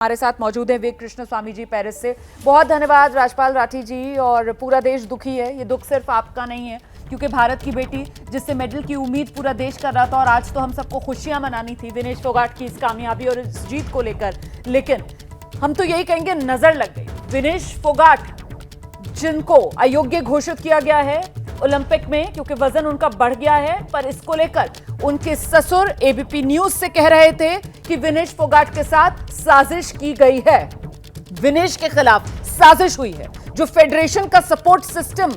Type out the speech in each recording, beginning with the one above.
हमारे साथ मौजूद हैं वे कृष्ण स्वामी जी पेरिस से। बहुत धन्यवाद राजपाल राठी जी। और पूरा देश दुखी है, ये दुख सिर्फ आपका नहीं है, क्योंकि भारत की बेटी जिससे मेडल की उम्मीद पूरा देश कर रहा था और आज तो हम सबको खुशियां मनानी थी विनेश फोगाट की इस कामयाबी और इस जीत को लेकर, लेकिन हम तो यही कहेंगे नजर लग गई। विनेश फोगाट जिनको अयोग्य घोषित किया गया है ओलंपिक में क्योंकि वजन उनका बढ़ गया है, पर इसको लेकर उनके ससुर एबीपी न्यूज से कह रहे थे कि विनेश फोगाट के साथ साजिश की गई है, विनेश के खिलाफ साजिश हुई है। जो फेडरेशन का support system,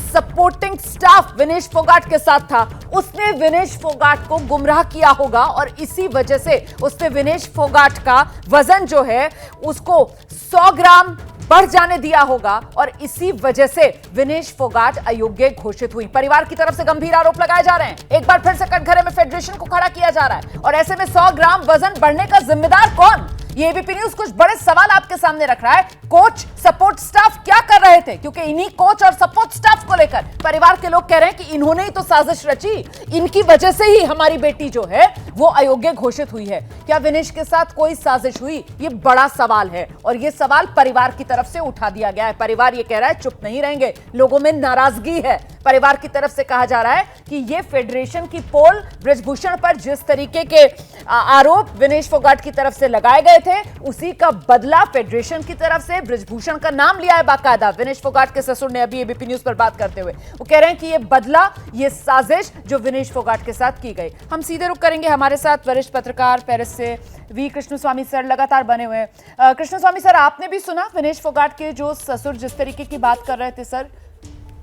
supporting staff Vinesh Phogat के साथ था, उसने विनेश फोगाट को गुमराह किया होगा और इसी वजह से उसने विनेश फोगाट का वजन जो है उसको 100 ग्राम बढ़ जाने दिया होगा और इसी वजह से विनेश फोगाट अयोग्य घोषित हुई। परिवार की तरफ से गंभीर आरोप लगाए जा रहे हैं। एक बार फिर से कटघरे में फेडरेशन को खड़ा किया जा रहा है और ऐसे में 100 ग्राम वजन बढ़ने का जिम्मेदार कौन? ये एबीपी न्यूज कुछ बड़े सवाल आपके सामने रख रहा है। कोच, सपोर्ट स्टाफ क्या कर रहे थे? क्योंकि इन्हीं कोच और सपोर्ट स्टाफ को लेकर परिवार के लोग कह रहे हैं कि इन्होंने ही तो साजिश रची, इनकी वजह से ही हमारी बेटी जो है वो अयोग्य घोषित हुई है। क्या विनेश के साथ कोई साजिश हुई? ये बड़ा सवाल है और ये सवाल परिवार की तरफ से उठा दिया गया है। परिवार ये कह रहा है चुप नहीं रहेंगे, लोगों में नाराजगी है। परिवार की तरफ से कहा जा रहा है कि ये फेडरेशन की पोल ब्रजभूषण पर जिस तरीके के आरोप विनेश फोगाट की तरफ से लगाए गए थे, उसी का बदला फेडरेशन की तरफ से ब्रजभूषण का नाम लिया है बाकायदा। विनेश फोगाट के ससुर ने अभी एबीपी न्यूज पर बात करते हुए वो कह रहे हैं कि ये बदला, ये साजिश जो विनेश फोगाट के साथ की गई। हम सीधे रुक करेंगे, हमारे साथ वरिष्ठ पत्रकार पेरिस से वी कृष्ण स्वामी सर लगातार बने हुए हैं। कृष्ण स्वामी सर, आपने भी सुना विनेश फोगाट के जो ससुर जिस तरीके की बात कर रहे थे, सर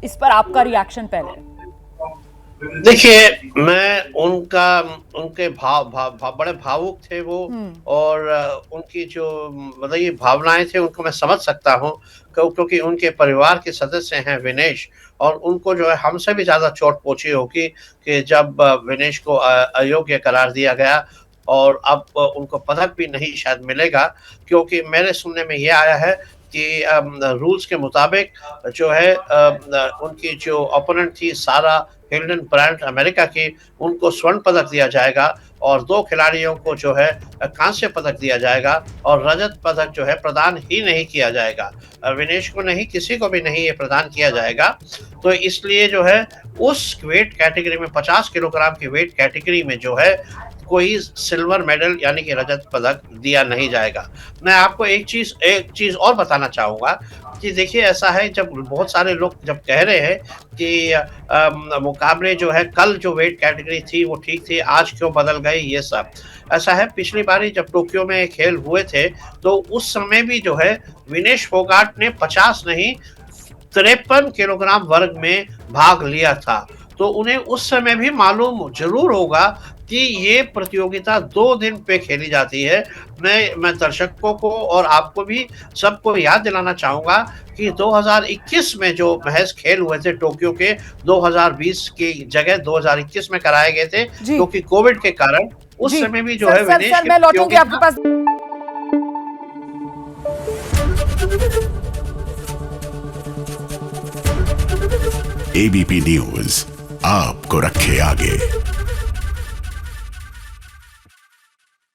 इस पर आपका रिएक्शन पहले? देखिए, मैं उनके भाव बड़े भावुक थे वो, और उनकी जो मतलब ये भावनाएं थे उनको मैं समझ सकता हूँ, क्योंकि उनके परिवार के सदस्य हैं विनेश, और उनको जो है हमसे भी ज्यादा चोट पहुंची होगी कि जब विनेश को अयोग्य करार दिया गया और अब उनको पदक भी नहीं शायद मिलेगा, क्योंकि मेरे सुनने में ये आया है कि रूल्स के मुताबिक जो है उनकी जो ओपोनेंट थी सारा हिल्डन ब्रांट अमेरिका की, उनको स्वर्ण पदक दिया जाएगा और 2 खिलाड़ियों को जो है कांस्य पदक दिया जाएगा और रजत पदक जो है प्रदान ही नहीं किया जाएगा। विनेश को नहीं, किसी को भी नहीं ये प्रदान किया जाएगा। तो इसलिए जो है उस वेट कैटेगरी में 50 किलोग्राम की वेट कैटेगरी में जो है कोई सिल्वर मेडल यानी कि रजत पदक दिया नहीं जाएगा। मैं आपको एक चीज और बताना चाहूंगा कि देखिए, ऐसा है जब बहुत सारे लोग जब कह रहे हैं कि मुकाबले जो है कल जो वेट कैटेगरी थी वो ठीक थी, आज क्यों बदल गई, ये सब ऐसा है। पिछली बारी जब टोक्यो में खेल हुए थे तो उस समय भी जो है विनेश फोगाट ने 50 नहीं 53 किलोग्राम वर्ग में भाग लिया था। तो उन्हें उस समय भी मालूम जरूर होगा कि ये प्रतियोगिता 2 दिन पे खेली जाती है। मैं दर्शकों को और आपको भी सबको याद दिलाना चाहूंगा कि 2021 में जो महज खेल हुए थे टोक्यो के, 2020 की जगह 2021 में कराए गए थे क्योंकि कोविड के कारण। उस समय भी जो है विनेश मैं लौटूंगी आपके पास। एबीपी न्यूज आपको रखे आगे।